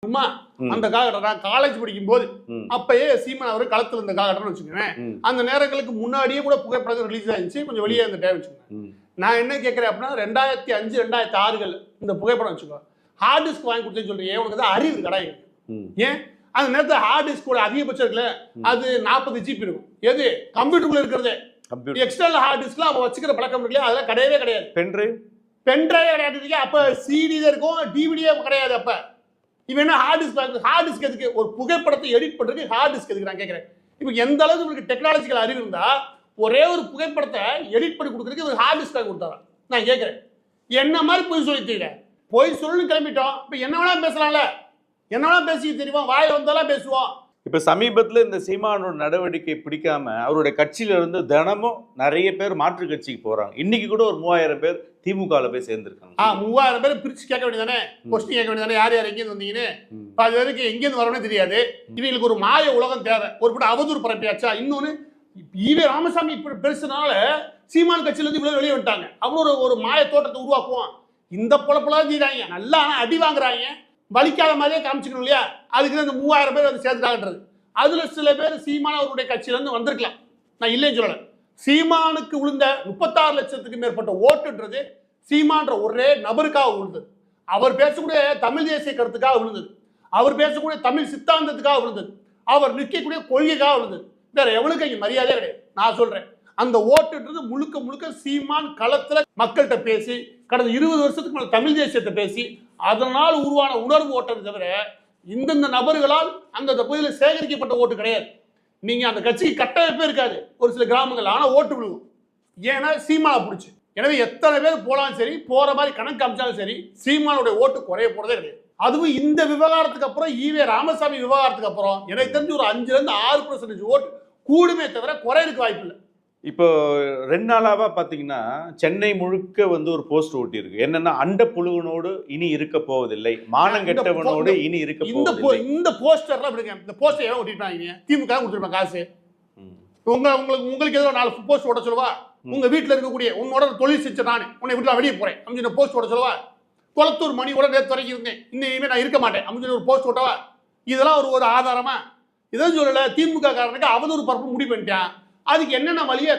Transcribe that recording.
சும்மா அந்த காலகட்டம் நான் காலேஜ் படிக்கும் போது அப்பயே சீமான் அவர் களத்துல இருந்த காலகட்டம்னு வச்சுக்கோங்க. அந்த நேரங்களுக்கு முன்னாடியே கூட புகைப்படங்கள் ரிலீஸ் ஆயிருச்சு, கொஞ்சம் வெளியே இருந்த டைம் வச்சுக்கோங்க. நான் என்ன கேட்கறேன் அப்படின்னா 2005 2006 இந்த புகைப்படம் வச்சுக்கோ, ஹார்ட் டிஸ்க் வாங்கி கொடுத்தேன்னு சொல்றீங்க, உனக்கு தான் அறிவு கடை இருக்கு. ஏன் அந்த நேரத்தில் ஹார்ட் டிஸ்கோட அதிகபட்சம் இருக்குல்ல, அது 40 GB இருக்கும். எது கம்ப்யூட்டருக்குள்ள இருக்கிறதே. எக்ஸ்டர்னல் ஹார்ட் டிஸ்க்லாம் அவன் வச்சுக்கிற பழக்கம் இல்லையா, அதெல்லாம் கிடையவே கிடையாது. பென்ட்ரைவ் கிடையாது. அப்ப சிடி தான் இருக்கும், டிவிடியே கிடையாது. அப்ப இவன் என்ன ஹார்ட் டிஸ்க் எதுக்கு? ஒரு புகைப்படத்தை எடிட் பண்றதுக்கு ஹார்ட் டிஸ்க் எதுக்கு நான் கேட்கிறேன். இப்போ எந்த அளவுக்கு உங்களுக்கு டெக்னாலஜிக்கல் அறிவு இருந்தா ஒரே ஒரு புகைப்படத்தை எடிட் பண்ணி கொடுக்கறதுக்கு ஒரு ஹார்ட் டிஸ்க் கொடுத்தாரா நான் கேட்கிறேன். என்ன மாதிரி பொய் சொல்லிட்டீங்க, பொய் சொல்லு கிளம்பிட்டோம். இப்போ என்ன வேணா பேசலாம்ல, என்ன வேணா பேசி தெரியுமா, வாயில வந்தாலும் பேசுவோம். இப்ப சமீபத்துல இந்த சீமானோட நடவடிக்கை பிடிக்காம அவருடைய கட்சியில இருந்து தினமும் நிறைய பேர் மாற்று கட்சிக்கு போறாங்க. இன்னைக்கு கூட ஒரு 3000 பேர் திமுகல போய் சேர்ந்திருக்காங்க. 3000 பேர் பிரிச்சு கேட்க வேண்டியதானே, கொஸ்டின் கேட்க வேண்டியதானே, யார் யார் எங்கேருந்து வந்தீங்கன்னு. அது வரைக்கும் எங்கேருந்து வரணும்னு தெரியாது. இவங்களுக்கு ஒரு மாய உலகம் தேவை. ஒரு படம் அவதூறு பரப்பியாச்சா. இன்னொன்னு ஈவே ராமசாமி இப்படி பெருசுனால சீமான் கட்சியில இருந்து இவ்வளவு வெளியே வந்துட்டாங்க. அவ்வளோ ஒரு மாய தோட்டத்தை உருவாக்குவான். இந்த பொழப்பெல்லாம் செய்யறாங்க, நல்லா அடி வாங்குறாங்க, வலிக்காத மாதிரியே காமிச்சுக்கணும் இல்லையா. அதுக்கு இந்த 3000 பேர் வந்து சேர்த்துட்டாங்கன்றது. அதுல சில பேர் சீமான் அவருடைய கட்சியில இருந்து வந்திருக்கலாம், நான் இல்லைன்னு சொல்லல. சீமானுக்கு விழுந்த 36 லட்சத்துக்கு மேற்பட்ட ஓட்டுன்றது சீமான்ற ஒரே நபருக்காக விழுந்தது. அவர் பேசக்கூடிய தமிழ் தேசிய கருத்துக்காக விழுந்தது, அவர் பேசக்கூடிய தமிழ் சித்தாந்தத்துக்காக விழுந்தது, அவர் நிற்கக்கூடிய கொள்கைக்காக விழுந்தது. வேற எவனுக்கு இங்க மரியாதையே கிடையாது. நான் சொல்றேன், அந்த ஓட்டுன்றது முழுக்க முழுக்க சீமான் களத்துல மக்கள்கிட்ட பேசி கடந்த 20 வருஷத்துக்கு மேல தமிழ் தேசியத்தை பேசி அதனால் உருவான உணர்வு ஓட்டத்தை தவிர இந்தந்த நபர்களால் அந்த பகுதியில் சேகரிக்கப்பட்ட ஓட்டு கிடையாது. நீங்க அந்த கட்சிக்கு கட்டமைப்பே இருக்காது ஒரு சில கிராமங்கள், ஆனா ஓட்டு விழுவும். ஏன்னா சீமானை பிடிச்சி. எனவே எத்தனை பேர் போனாலும் சரி, போற மாதிரி கணக்கு காமிச்சாலும் சரி, சீமானுடைய ஓட்டு குறைய போறதே கிடையாது. அதுவும் இந்த விவகாரத்துக்கு அப்புறம், ஈவே ராமசாமி விவகாரத்துக்கு அப்புறம் எனக்கு தெரிஞ்சு ஒரு 5-6% ஓட்டு கூடுமே தவிர குறையிறதுக்கு வாய்ப்பு இல்லை. இப்போ 2 நாளாவா பாத்தீங்கன்னா சென்னை முழுக்க வந்து ஒரு போஸ்ட் ஓட்டி இருக்கு. என்னன்னா அண்ட புழுவனோடு இனி இருக்க போவதில்லை, மானங்கெட்டவனோடு இனி இருக்க போவதில்லை. இந்த போஸ்டர்லாம் அப்படிங்க. இந்த போஸ்டர் ஏன் ஓட்டிட்டாங்க? திமுக கொடுத்துருப்பாங்க காசு. உங்களுக்கு ஏதோ 4 போஸ்ட் ஓட்ட சொல்லுவா. உங்க வீட்டுல இருக்கக்கூடிய உன்னோட தொழில் செஞ்ச நான் உன்னை வீட்டுல வெளியே போறேன் அப்படின்னு போஸ்ட் ஓட்ட சொல்லுவா. குளத்தூர் மணியோட நேற்று வரைக்கும் இருந்தேன், இனிமே நான் இருக்க மாட்டேன் அப்படின்னு ஒரு போஸ்ட் ஓட்டவா. இதெல்லாம் ஒரு ஆதாரமா? இதான் சொல்லல. திமுக காரனுக்கு அவதூறு பரப்பு முடிவு பண்ணிட்டான். அதுக்கு என்னென்ன வழியை